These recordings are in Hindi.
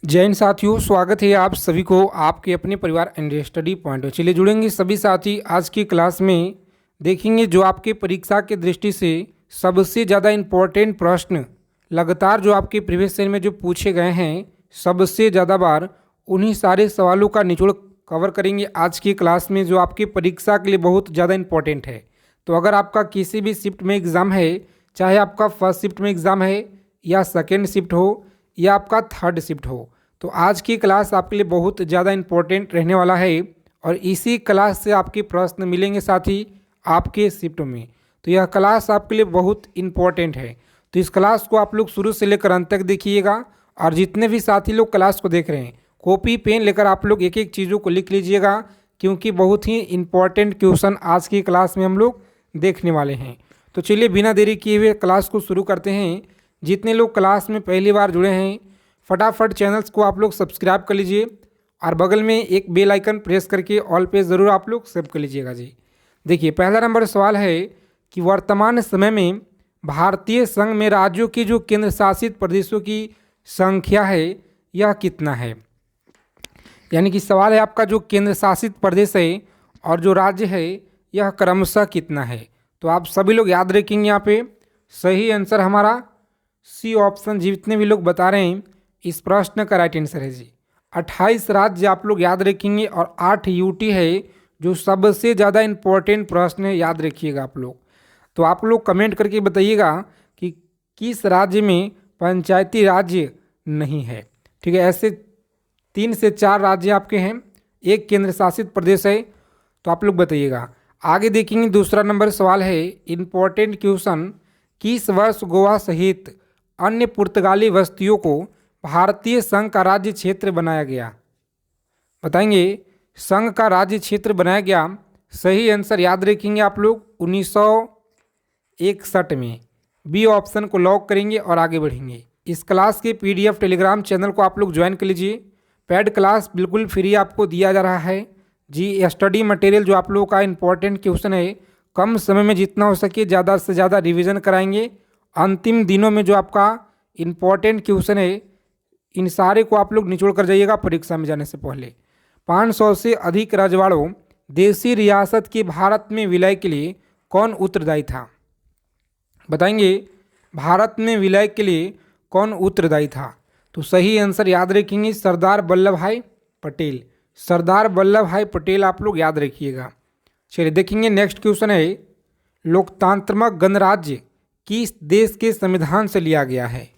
जय हिंद साथियों, स्वागत है आप सभी को आपके अपने परिवार एंड स्टडी पॉइंट में। चलिए जुड़ेंगे सभी साथी आज की क्लास में। देखेंगे जो आपके परीक्षा के दृष्टि से सबसे ज़्यादा इम्पोर्टेंट प्रश्न लगातार जो आपके प्रीवियस ईयर में जो पूछे गए हैं सबसे ज़्यादा बार, उन्हीं सारे सवालों का निचोड़ कवर करेंगे आज की क्लास में, जो आपकी परीक्षा के लिए बहुत ज़्यादा इम्पोर्टेंट है। तो अगर आपका किसी भी शिफ्ट में एग्ज़ाम है, चाहे आपका फर्स्ट शिफ्ट में एग्ज़ाम है या सेकेंड शिफ्ट हो या आपका थर्ड शिफ्ट हो, तो आज की क्लास आपके लिए बहुत ज़्यादा इम्पोर्टेंट रहने वाला है। और इसी क्लास से आपके प्रश्न मिलेंगे साथ ही आपके शिफ्ट में। तो यह क्लास आपके लिए बहुत इम्पोर्टेंट है। तो इस क्लास को आप लोग शुरू से लेकर अंत तक देखिएगा। और जितने भी साथी लोग क्लास को देख रहे हैं, कॉपी पेन लेकर आप लोग एक एक चीज़ों को लिख लीजिएगा, क्योंकि बहुत ही इम्पोर्टेंट क्वेश्चन आज की क्लास में हम लोग देखने वाले हैं। तो चलिए बिना देरी किए हुए क्लास को शुरू करते हैं। जितने लोग क्लास में पहली बार जुड़े हैं, फटाफट चैनल्स को आप लोग सब्सक्राइब कर लीजिए और बगल में एक बेल आइकन प्रेस करके ऑल पे ज़रूर आप लोग सेव कर लीजिएगा जी। देखिए पहला नंबर सवाल है कि वर्तमान समय में भारतीय संघ में राज्यों की जो केंद्र शासित प्रदेशों की संख्या है यह कितना है। यानी कि सवाल है आपका, जो केंद्र शासित प्रदेश है और जो राज्य है यह क्रमशः कितना है। तो आप सभी लोग याद रखेंगे, यहाँ पे सही आंसर हमारा सी ऑप्शन। जितने भी लोग बता रहे हैं इस प्रश्न का राइट आंसर है जी 28 राज्य आप लोग याद रखेंगे और 8 यूटी है जो सबसे ज़्यादा इम्पोर्टेंट प्रश्न है, याद रखिएगा आप लोग। तो आप लोग कमेंट करके बताइएगा कि किस राज्य में पंचायती राज्य नहीं है। ठीक है, ऐसे 3 से 4 राज्य आपके हैं, एक केंद्र शासित प्रदेश है। तो आप लोग बताइएगा। आगे देखेंगे दूसरा नंबर सवाल है इम्पोर्टेंट क्वेश्चन, किस वर्ष गोवा सहित अन्य पुर्तगाली बस्तियों को भारतीय संघ का राज्य क्षेत्र बनाया गया। बताएंगे संघ का राज्य क्षेत्र बनाया गया। सही आंसर याद रखेंगे आप लोग 1961 में। बी ऑप्शन को लॉक करेंगे और आगे बढ़ेंगे। इस क्लास के पीडीएफ टेलीग्राम चैनल को आप लोग ज्वाइन कर लीजिए। पेड क्लास बिल्कुल फ्री आपको दिया जा रहा है जी। स्टडी मटेरियल जो आप लोगों का इंपॉर्टेंट क्वेश्चन है, कम समय में जितना हो सके ज़्यादा से ज़्यादा रिवीजन कराएंगे। अंतिम दिनों में जो आपका इम्पॉर्टेंट क्वेश्चन है, इन सारे को आप लोग निचोड़ कर जाइएगा परीक्षा में जाने से पहले। 500 से अधिक रजवाड़ों देसी रियासत के भारत में विलय के लिए कौन उत्तरदायी था। बताएंगे भारत में विलय के लिए कौन उत्तरदायी था। तो सही आंसर याद रखेंगे सरदार वल्लभ भाई पटेल। सरदार वल्लभ भाई पटेल आप लोग याद रखिएगा। चलिए देखेंगे नेक्स्ट क्वेश्चन है, लोकतांत्रिक गणराज्य किस देश के संविधान से लिया गया है।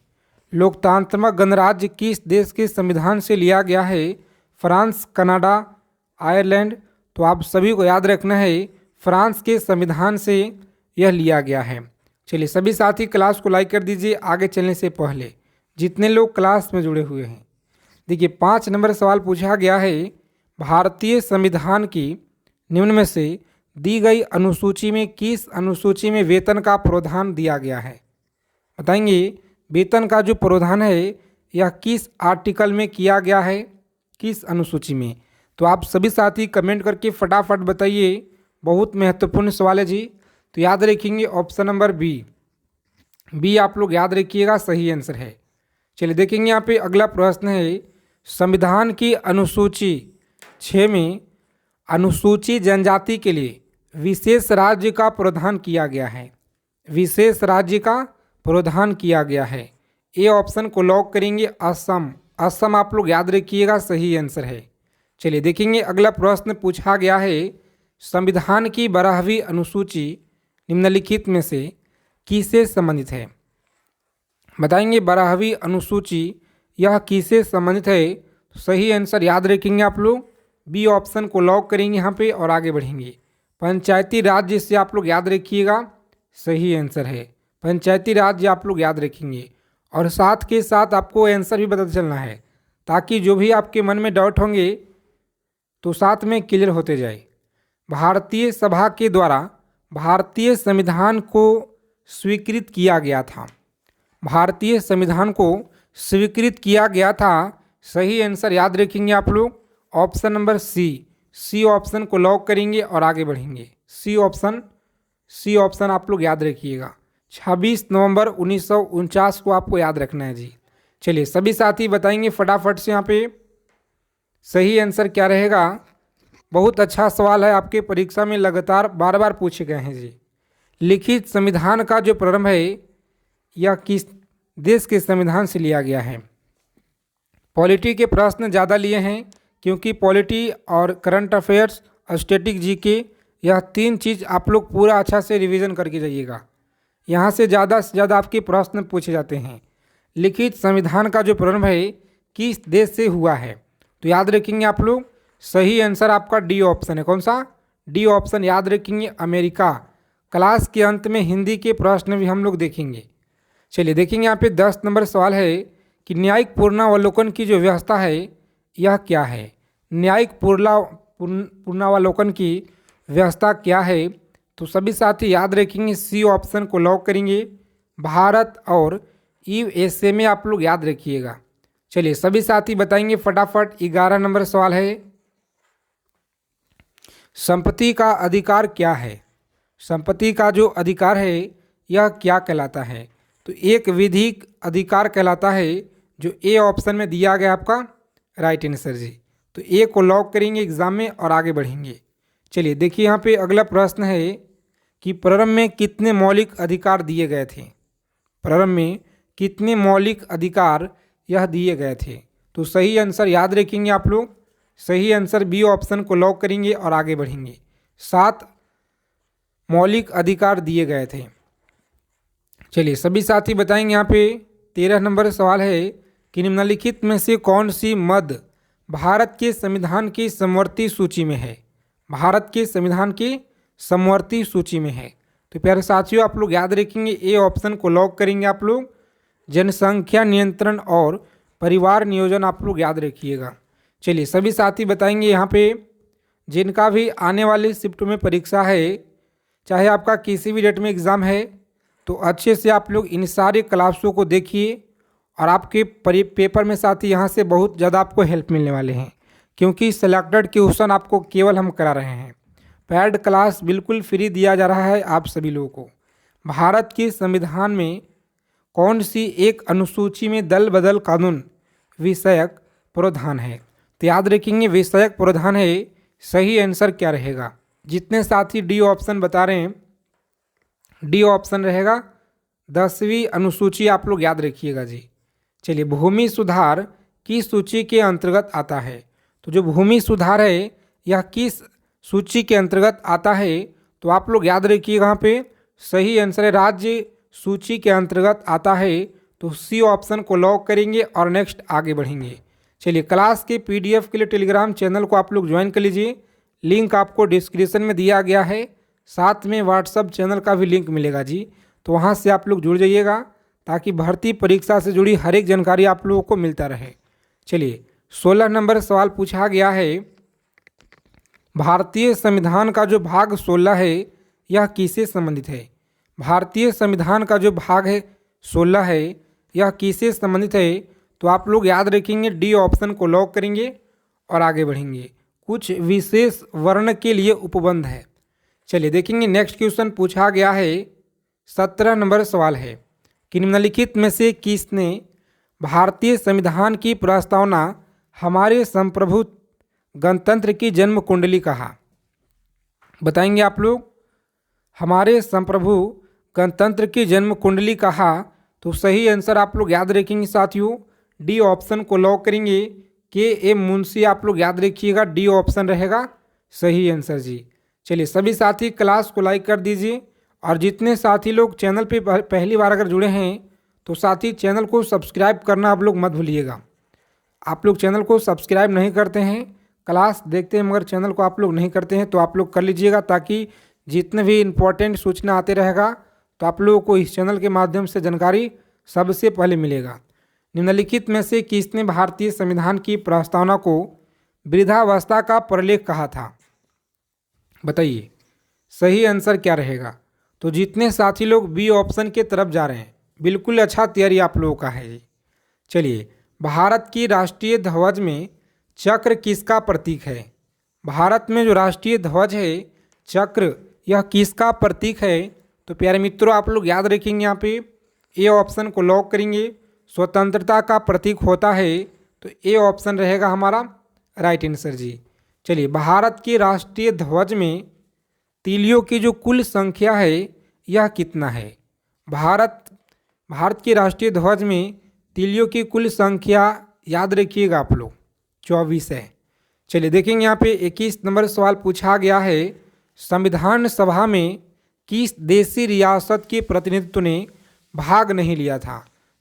लोकतांत्रिक गणराज्य किस देश के संविधान से लिया गया है। France, Canada, Ireland. तो आप सभी को याद रखना है फ्रांस के संविधान से यह लिया गया है। चलिए सभी साथी क्लास को लाइक कर दीजिए आगे चलने से पहले, जितने लोग क्लास में जुड़े हुए हैं। देखिए 5 नंबर सवाल पूछा गया है, भारतीय संविधान की निम्न में से दी गई अनुसूची में किस अनुसूची में वेतन का प्रावधान दिया गया है। बताएंगे वेतन का जो प्रावधान है यह किस आर्टिकल में किया गया है, किस अनुसूची में। तो आप सभी साथी कमेंट करके फटाफट बताइए, बहुत महत्वपूर्ण सवाल है जी। तो याद रखेंगे ऑप्शन नंबर बी आप लोग याद रखिएगा, सही आंसर है। चलिए देखेंगे यहाँ पे अगला प्रश्न है, संविधान की अनुसूची 6 में अनुसूची जनजाति के लिए विशेष राज्य का प्रावधान किया गया है। विशेष राज्य का प्रावधान किया गया है। ए ऑप्शन को लॉक करेंगे असम। असम आप लोग याद रखिएगा, सही आंसर है। चलिए देखेंगे अगला प्रश्न पूछा गया है, संविधान की 12वीं अनुसूची निम्नलिखित में से किससे संबंधित है। बताएंगे 12वीं अनुसूची यह किससे संबंधित है। तो सही आंसर याद रखेंगे आप लोग, बी ऑप्शन को लॉक करेंगे यहाँ पे और आगे बढ़ेंगे। पंचायती राज्य से आप लोग याद रखिएगा, सही आंसर है। पंचायती राज्य आप लोग याद रखेंगे और साथ के साथ आपको आंसर भी बताते चलना है, ताकि जो भी आपके मन में डाउट होंगे तो साथ में क्लियर होते जाए। भारतीय सभा के द्वारा भारतीय संविधान को स्वीकृत किया गया था। भारतीय संविधान को स्वीकृत किया गया था। सही आंसर याद रखेंगे आप लोग, ऑप्शन नंबर सी ऑप्शन को लॉक करेंगे और आगे बढ़ेंगे। सी ऑप्शन आप लोग याद रखिएगा। 26 नवंबर 1949 को आपको याद रखना है जी। चलिए सभी साथी बताएंगे फटाफट से यहाँ पे सही आंसर क्या रहेगा। बहुत अच्छा सवाल है, आपके परीक्षा में लगातार बार बार पूछे गए हैं जी। लिखित संविधान का जो प्रारंभ है यह किस देश के संविधान से लिया गया है। पॉलिटी के प्रश्न ज़्यादा लिए हैं क्योंकि पॉलिटी और करंट अफेयर्स और स्टैटिक जीके यह तीन चीज़ आप लोग पूरा अच्छा से रिवीजन करके जाइएगा। यहाँ से ज़्यादा आपके प्रश्न पूछे जाते हैं। लिखित संविधान का जो प्रारंभ है किस देश से हुआ है, तो याद रखेंगे आप लोग सही आंसर आपका डी ऑप्शन है। कौन सा? डी ऑप्शन याद रखेंगे, अमेरिका। क्लास के अंत में हिंदी के प्रश्न भी हम लोग देखेंगे। चलिए देखेंगे यहाँ पे 10 नंबर सवाल है कि न्यायिक पुनरावलोकन की जो व्यवस्था है यह क्या है। न्यायिक पुनरावलोकन की व्यवस्था क्या है, तो सभी साथी याद रखेंगे सी ऑप्शन को लॉक करेंगे। भारत और यूएसए में आप लोग याद रखिएगा। चलिए सभी साथी बताएंगे फटाफट। 11 नंबर सवाल है, संपत्ति का अधिकार क्या है। संपत्ति का जो अधिकार है यह क्या कहलाता है, तो एक विधिक अधिकार कहलाता है, जो ए ऑप्शन में दिया गया आपका राइट आंसर जी। तो ए को लॉक करेंगे एग्जाम में और आगे बढ़ेंगे। चलिए देखिए यहाँ पे अगला प्रश्न है कि प्रारंभ में कितने मौलिक अधिकार दिए गए थे। प्रारंभ में कितने मौलिक अधिकार यह दिए गए थे, तो सही आंसर याद रखेंगे आप लोग। सही आंसर बी ऑप्शन को लॉक करेंगे और आगे बढ़ेंगे। 7 मौलिक अधिकार दिए गए थे। चलिए सभी साथी बताएंगे यहाँ पे 13 नंबर सवाल है कि निम्नलिखित में से कौन सी मद भारत के संविधान की समवर्ती सूची में है। भारत के संविधान की समवर्ती सूची में है, तो प्यारे साथियों आप लोग याद रखेंगे ए ऑप्शन को लॉक करेंगे आप लोग। जनसंख्या नियंत्रण और परिवार नियोजन आप लोग याद रखिएगा। चलिए सभी साथी बताएंगे यहाँ पे जिनका भी आने वाली शिफ्ट में परीक्षा है, चाहे आपका किसी भी डेट में एग्ज़ाम है, तो अच्छे से आप लोग इन सारे क्लासों को देखिए और आपके पेपर में साथी यहाँ से बहुत ज़्यादा आपको हेल्प मिलने वाले हैं, क्योंकि सिलेक्टेड क्वेश्चन आपको केवल हम करा रहे हैं। पैड क्लास बिल्कुल फ्री दिया जा रहा है आप सभी लोगों को। भारत के संविधान में कौन सी एक अनुसूची में दल बदल कानून विषयक प्रावधान है, तो याद रखेंगे विषयक प्रावधान है। सही आंसर क्या रहेगा? जितने साथी डी ऑप्शन बता रहे हैं डी ऑप्शन रहेगा 10वीं अनुसूची, आप लोग याद रखिएगा जी। चलिए भूमि सुधार किस सूची के अंतर्गत आता है, तो जो भूमि सुधार है यह किस सूची के अंतर्गत आता है, तो आप लोग याद रखिएगा यहाँ पे सही आंसर है राज्य सूची के अंतर्गत आता है, तो सी ऑप्शन को लॉक करेंगे और नेक्स्ट आगे बढ़ेंगे। चलिए क्लास के पीडीएफ के लिए टेलीग्राम चैनल को आप लोग ज्वाइन कर लीजिए, लिंक आपको डिस्क्रिप्शन में दिया गया है। साथ में व्हाट्सअप चैनल का भी लिंक मिलेगा जी, तो वहाँ से आप लोग जुड़ जाइएगा ताकि भर्ती परीक्षा से जुड़ी हर एक जानकारी आप लोगों को मिलता रहे। चलिए 16 नंबर सवाल पूछा गया है, भारतीय संविधान का जो भाग 16 है यह किससे संबंधित है। भारतीय संविधान का जो भाग है 16 है यह किससे संबंधित है, तो आप लोग याद रखेंगे डी ऑप्शन को लॉक करेंगे और आगे बढ़ेंगे। कुछ विशेष वर्ण के लिए उपबंध है। चलिए देखेंगे नेक्स्ट क्वेश्चन पूछा गया है 17 नंबर सवाल है कि निम्नलिखित में से किसने भारतीय संविधान की प्रस्तावना हमारे संप्रभु गणतंत्र की जन्म कुंडली कहा। बताएंगे आप लोग हमारे संप्रभु गणतंत्र की जन्म कुंडली कहा, तो सही आंसर आप लोग याद रखेंगे साथियों डी ऑप्शन को लॉक करेंगे। के एम मुंशी आप लोग याद रखिएगा, डी ऑप्शन रहेगा सही आंसर जी। चलिए सभी साथी क्लास को लाइक कर दीजिए और जितने साथी लोग चैनल पे पहली बार अगर जुड़े हैं तो साथी चैनल को सब्सक्राइब करना आप लोग मत भूलिएगा। आप लोग चैनल को सब्सक्राइब नहीं करते हैं, क्लास देखते हैं मगर चैनल को आप लोग नहीं करते हैं, तो आप लोग कर लीजिएगा ताकि जितने भी इम्पोर्टेंट सूचना आते रहेगा तो आप लोगों को इस चैनल के माध्यम से जानकारी सबसे पहले मिलेगा। निम्नलिखित में से किसने भारतीय संविधान की प्रस्तावना को वृद्धावस्था का प्रलेख कहा था। बताइए सही आंसर क्या रहेगा। तो जितने साथी लोग बी ऑप्शन के तरफ जा रहे हैं बिल्कुल अच्छा तैयारी आप लोगों का है जी। चलिए भारत की राष्ट्रीय ध्वज में चक्र किसका प्रतीक है। भारत में जो राष्ट्रीय ध्वज है चक्र यह किसका प्रतीक है, तो प्यारे मित्रों आप लोग याद रखेंगे यहाँ पे ए ऑप्शन को लॉक करेंगे स्वतंत्रता का प्रतीक होता है? तो ए ऑप्शन रहेगा हमारा राइट आंसर जी। चलिए, भारत के राष्ट्रीय ध्वज में तीलियों की जो कुल संख्या है यह कितना है? भारत के राष्ट्रीय ध्वज में तीलियों की कुल संख्या याद रखिएगा आप लोग 24 है। चलिए देखेंगे यहाँ पे 21 नंबर सवाल पूछा गया है, संविधान सभा में किस देशी रियासत के प्रतिनिधित्व ने भाग नहीं लिया था?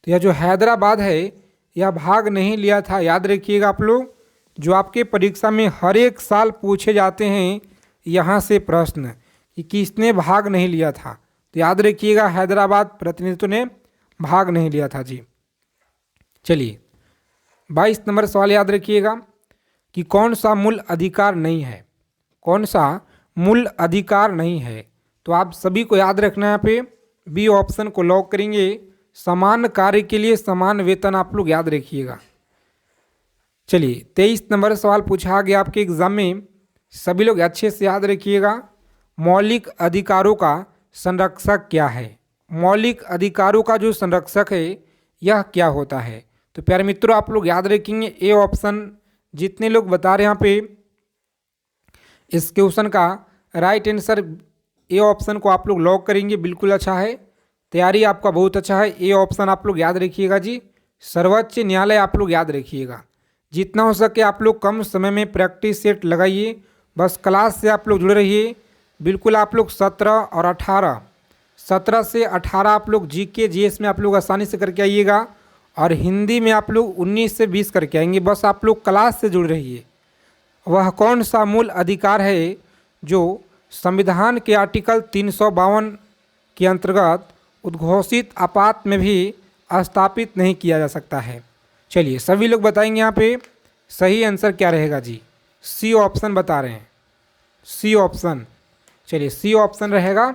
तो यह जो हैदराबाद है यह भाग नहीं लिया था। याद रखिएगा आप लोग, जो आपके परीक्षा में हर एक साल पूछे जाते हैं यहाँ से प्रश्न कि किसने भाग नहीं लिया था, तो याद रखिएगा हैदराबाद प्रतिनिधित्व ने भाग नहीं लिया था जी। चलिए 22 नंबर सवाल याद रखिएगा कि कौन सा मूल अधिकार नहीं है? कौन सा मूल अधिकार नहीं है? तो आप सभी को याद रखना है, यहाँ पे बी ऑप्शन को लॉक करेंगे, समान कार्य के लिए समान वेतन। आप लोग याद रखिएगा। चलिए 23 नंबर सवाल पूछा गया आपके एग्जाम में, सभी लोग अच्छे से याद रखिएगा, मौलिक अधिकारों का संरक्षक क्या है? मौलिक अधिकारों का जो संरक्षक है यह क्या होता है? तो प्यारे मित्रों आप लोग याद रखेंगे ए ऑप्शन। जितने लोग बता रहे हैं यहाँ पे इस क्वेश्चन का राइट आंसर ए ऑप्शन को आप लोग लॉक करेंगे, बिल्कुल अच्छा है, तैयारी आपका बहुत अच्छा है। ए ऑप्शन आप लोग याद रखिएगा जी। सर्वोच्च न्यायालय आप लोग याद रखिएगा। जितना हो सके आप लोग कम समय में प्रैक्टिस सेट लगाइए, बस क्लास से आप लोग जुड़े रहिए। बिल्कुल आप लोग 17 से 18 आप लोग जीके जीएस में आप लोग आसानी से करके आइएगा, और हिंदी में आप लोग 19 से 20 करके आएंगे। बस आप लोग क्लास से जुड़ रहिए। वह कौन सा मूल अधिकार है जो संविधान के आर्टिकल 352 के अंतर्गत उद्घोषित आपात में भी स्थापित नहीं किया जा सकता है? चलिए सभी लोग बताएंगे यहाँ पे सही आंसर क्या रहेगा जी। सी ऑप्शन बता रहे हैं, सी ऑप्शन। चलिए सी ऑप्शन रहेगा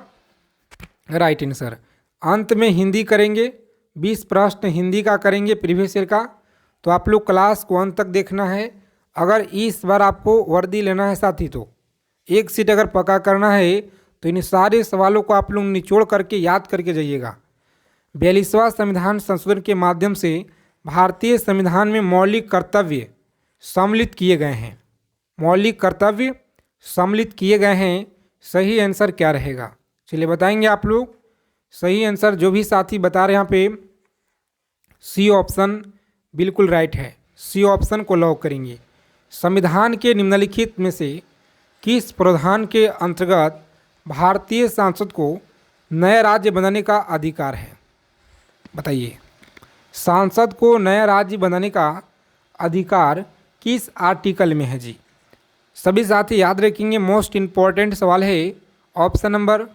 राइट आंसर। अंत में हिंदी करेंगे, 20 प्रश्न हिंदी का करेंगे प्रीवियस ईयर का, तो आप लोग क्लास को अंत तक देखना है। अगर इस बार आपको वर्दी लेना है साथी, तो एक सीट अगर पक्का करना है तो इन सारे सवालों को आप लोग निचोड़ करके याद करके जाइएगा। 42वां संविधान संशोधन के माध्यम से भारतीय संविधान में मौलिक कर्तव्य सम्मिलित किए गए हैं। मौलिक कर्तव्य सम्मिलित किए गए हैं। सही आंसर क्या रहेगा? चलिए बताएंगे आप लोग सही आंसर। जो भी साथी बता रहे हैं यहाँ पे सी ऑप्शन बिल्कुल राइट है। सी ऑप्शन को लॉक करेंगे। संविधान के निम्नलिखित में से किस प्रावधान के अंतर्गत भारतीय सांसद को नया राज्य बनाने का अधिकार है? बताइए, सांसद को नया राज्य बनाने का अधिकार किस आर्टिकल में है जी? सभी साथी याद रखेंगे, मोस्ट इम्पॉर्टेंट सवाल है। ऑप्शन नंबर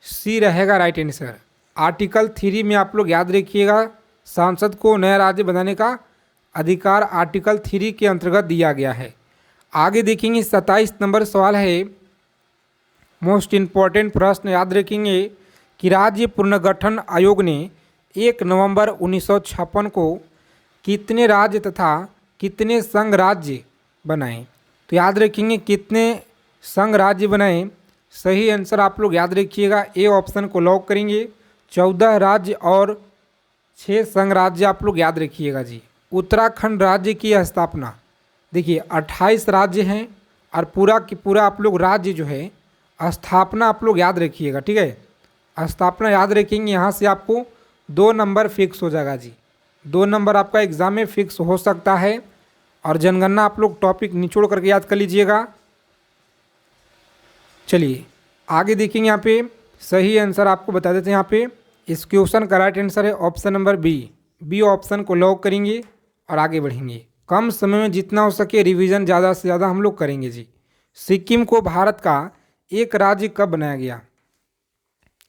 सी रहेगा राइट आंसर। आर्टिकल 3 में आप लोग याद रखिएगा, सांसद को नया राज्य बनाने का अधिकार आर्टिकल 3 के अंतर्गत दिया गया है। आगे देखेंगे 27 नंबर सवाल है, मोस्ट इम्पॉर्टेंट प्रश्न याद रखेंगे कि राज्य पुनर्गठन आयोग ने 1 नवंबर 1956 को कितने राज्य तथा कितने संघ राज्य बनाए? तो याद रखेंगे कितने संघ राज्य बनाए। सही आंसर आप लोग याद रखिएगा, ए ऑप्शन को लॉक करेंगे। 14 राज्य और 6 संघ राज्य आप लोग याद रखिएगा जी। उत्तराखंड राज्य की स्थापना, देखिए 28 राज्य हैं और पूरा की पूरा आप लोग राज्य जो है स्थापना आप लोग याद रखिएगा, ठीक है। स्थापना याद रखेंगे, यहाँ से आपको 2 नंबर फिक्स हो जाएगा जी। 2 नंबर आपका एग्जाम में फिक्स हो सकता है। और जनगणना आप लोग टॉपिक निचोड़ करके याद कर लीजिएगा। चलिए आगे देखेंगे, यहाँ पे सही आंसर आपको बता देते हैं। यहाँ पे इस क्वेश्चन का राइट आंसर है option number B. B option को लॉक करेंगे और आगे बढ़ेंगे। कम समय में जितना हो सके रिवीजन ज़्यादा से ज़्यादा हम लोग करेंगे जी। सिक्किम को भारत का एक राज्य कब बनाया गया?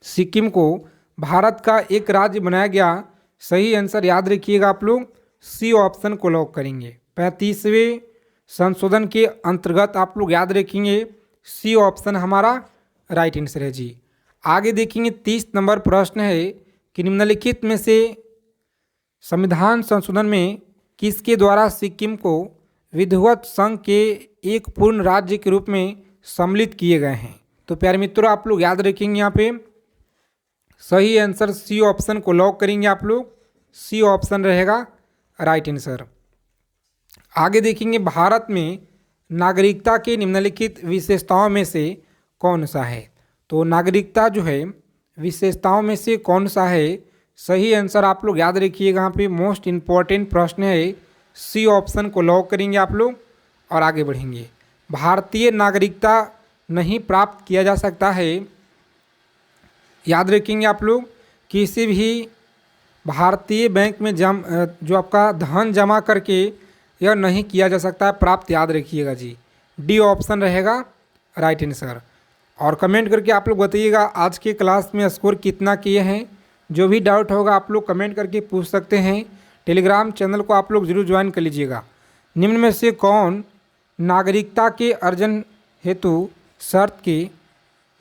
सिक्किम को भारत का एक राज्य बनाया गया। सही आंसर याद रखिएगा आप लोग, सी ऑप्शन को लॉक करेंगे। 35वें संशोधन के अंतर्गत आप लोग याद रखेंगे, सी ऑप्शन हमारा राइट आंसर है जी। आगे देखेंगे 30 नंबर प्रश्न है कि निम्नलिखित में से संविधान संशोधन में किसके द्वारा सिक्किम को विधिवत संघ के एक पूर्ण राज्य के रूप में सम्मिलित किए गए हैं? तो प्यारे मित्रों आप लोग याद रखेंगे, यहाँ पे सही आंसर सी ऑप्शन को लॉक करेंगे आप लोग। सी ऑप्शन रहेगा राइट आंसर। आगे देखेंगे भारत में नागरिकता की निम्नलिखित विशेषताओं में से कौन सा है। तो नागरिकता जो है विशेषताओं में से कौन सा है, सही आंसर आप लोग याद रखिएगा। यहाँ पे मोस्ट इम्पॉर्टेंट प्रश्न है, सी ऑप्शन को लॉक करेंगे आप लोग और आगे बढ़ेंगे। भारतीय नागरिकता नहीं प्राप्त किया जा सकता है, याद रखेंगे आप लोग, किसी भी भारतीय बैंक में जो आपका धन जमा करके यह नहीं किया जा सकता है प्राप्त, याद रखिएगा जी। डी ऑप्शन रहेगा राइट आंसर। और कमेंट करके आप लोग बताइएगा आज के क्लास में स्कोर कितना किए हैं। जो भी डाउट होगा आप लोग कमेंट करके पूछ सकते हैं। टेलीग्राम चैनल को आप लोग ज़रूर ज्वाइन कर लीजिएगा। निम्न में से कौन नागरिकता के अर्जन हेतु शर्त की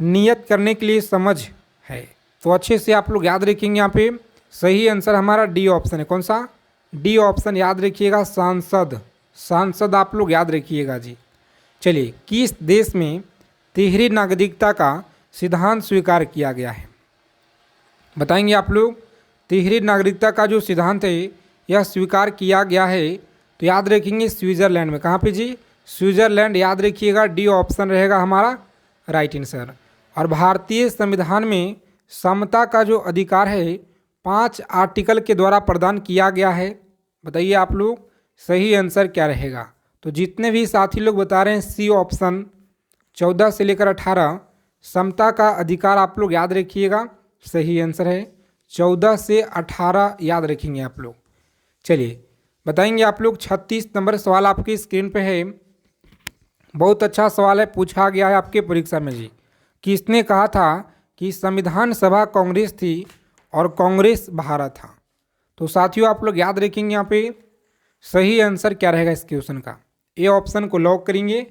नियत करने के लिए समझ है। तो अच्छे से आप लोग याद रखेंगे। यहाँ पे सही आंसर हमारा डी ऑप्शन है। कौन सा? डी ऑप्शन याद रखिएगा, सांसद। सांसद आप लोग याद रखिएगा जी। चलिए, किस देश में तिहरी नागरिकता का सिद्धांत स्वीकार किया गया है, बताएंगे आप लोग। तिहरी नागरिकता का जो सिद्धांत है यह स्वीकार किया गया है, तो याद रखेंगे स्विट्ज़रलैंड में। कहाँ पे जी? स्विट्ज़रलैंड, याद रखिएगा। डी ऑप्शन रहेगा हमारा राइट आंसर। और भारतीय संविधान में समता का जो अधिकार है 5 आर्टिकल के द्वारा प्रदान किया गया है, बताइए आप लोग सही आंसर क्या रहेगा। तो जितने भी साथी लोग बता रहे हैं सी ऑप्शन 14 से लेकर 18 समता का अधिकार आप लोग याद रखिएगा, सही आंसर है 14 से 18 याद रखेंगे आप लोग। चलिए बताएंगे आप लोग। 36 नंबर सवाल आपकी स्क्रीन पे है। बहुत अच्छा सवाल है, पूछा गया है आपके परीक्षा में जी। किसने कहा था कि संविधान सभा कांग्रेस थी और कांग्रेस भारत था। तो साथियों आप लोग याद रखेंगे यहाँ पे सही आंसर क्या रहेगा इस क्वेश्चन का। ए ऑप्शन को लॉक करेंगे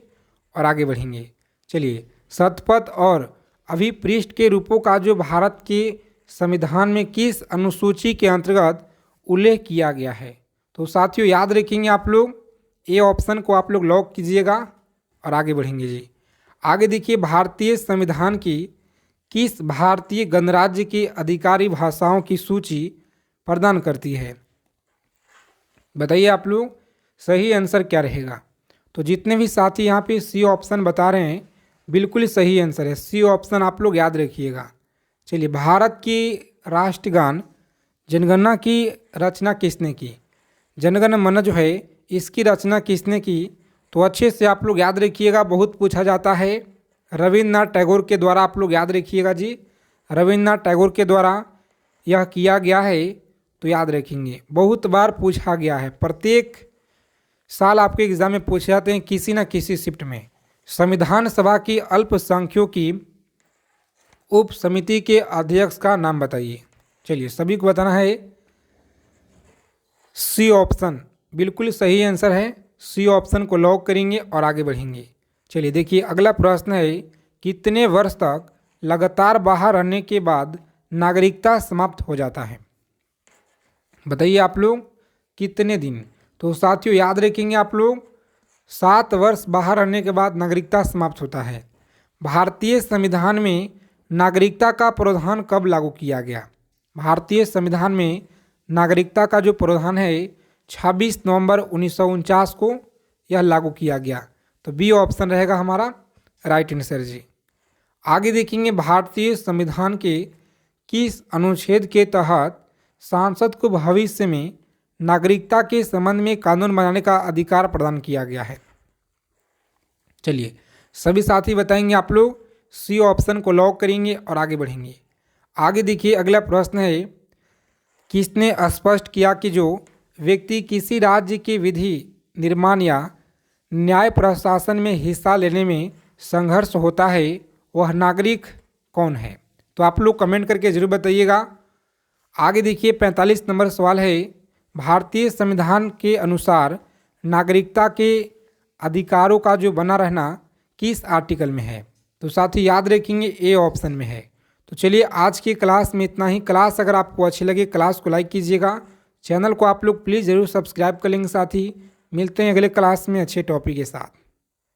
और आगे बढ़ेंगे। चलिए, शतपथ और अभिपृष्ठ के रूपों का जो भारत के संविधान में किस अनुसूची के अंतर्गत उल्लेख किया गया है। तो साथियों याद रखेंगे आप लोग, ए ऑप्शन को आप लोग लॉक कीजिएगा और आगे बढ़ेंगे जी। आगे देखिए, भारतीय संविधान की किस भारतीय गणराज्य की अधिकारी भाषाओं की सूची प्रदान करती है, बताइए आप लोग सही आंसर क्या रहेगा। तो जितने भी साथी यहाँ पे सी ऑप्शन बता रहे हैं बिल्कुल सही आंसर है, सी ऑप्शन आप लोग याद रखिएगा। चलिए, भारत की राष्ट्रगान जनगणना की रचना किसने की, जनगण मन जो है इसकी रचना किसने की। तो अच्छे से आप लोग याद रखिएगा, बहुत पूछा जाता है। रविन्द्रनाथ टैगोर के द्वारा आप लोग याद रखिएगा जी, रविन्द्रनाथ टैगोर के द्वारा यह किया गया है, तो याद रखेंगे। बहुत बार पूछा गया है, प्रत्येक साल आपके एग्जाम में पूछे जाते हैं किसी न किसी शिफ्ट में। संविधान सभा की अल्पसंख्यकों की उप समिति के अध्यक्ष का नाम बताइए। चलिए, सभी को बताना है सी ऑप्शन, बिल्कुल सही आंसर है। सी ऑप्शन को लॉक करेंगे और आगे बढ़ेंगे। चलिए देखिए, अगला प्रश्न है, कितने वर्ष तक लगातार बाहर रहने के बाद नागरिकता समाप्त हो जाता है, बताइए आप लोग कितने दिन। तो साथियों याद रखेंगे आप लोग 7 वर्ष बाहर रहने के बाद नागरिकता समाप्त होता है। भारतीय संविधान में नागरिकता का प्रावधान कब लागू किया गया, भारतीय संविधान में नागरिकता का जो प्रावधान है 26 नवंबर 1949 को यह लागू किया गया। तो बी ऑप्शन रहेगा हमारा राइट आंसर जी। आगे देखेंगे, भारतीय संविधान के किस अनुच्छेद के तहत सांसद को भविष्य में नागरिकता के संबंध में कानून बनाने का अधिकार प्रदान किया गया है। चलिए, सभी साथी बताएंगे आप लोग, सी ऑप्शन को लॉक करेंगे और आगे बढ़ेंगे। आगे देखिए, अगला प्रश्न है, किसने स्पष्ट किया कि जो व्यक्ति किसी राज्य के विधि निर्माण या न्याय प्रशासन में हिस्सा लेने में संघर्ष होता है वह नागरिक कौन है। तो आप लोग कमेंट करके जरूर बताइएगा। आगे देखिए, 45 नंबर सवाल है, भारतीय संविधान के अनुसार नागरिकता के अधिकारों का जो बना रहना किस आर्टिकल में है। तो साथी याद रखेंगे ए ऑप्शन में है। तो चलिए, आज की क्लास में इतना ही। क्लास अगर आपको अच्छी लगे क्लास को लाइक कीजिएगा, चैनल को आप लोग प्लीज़ ज़रूर सब्सक्राइब कर लेंगे। साथी मिलते हैं अगले क्लास में अच्छे टॉपिक के साथ।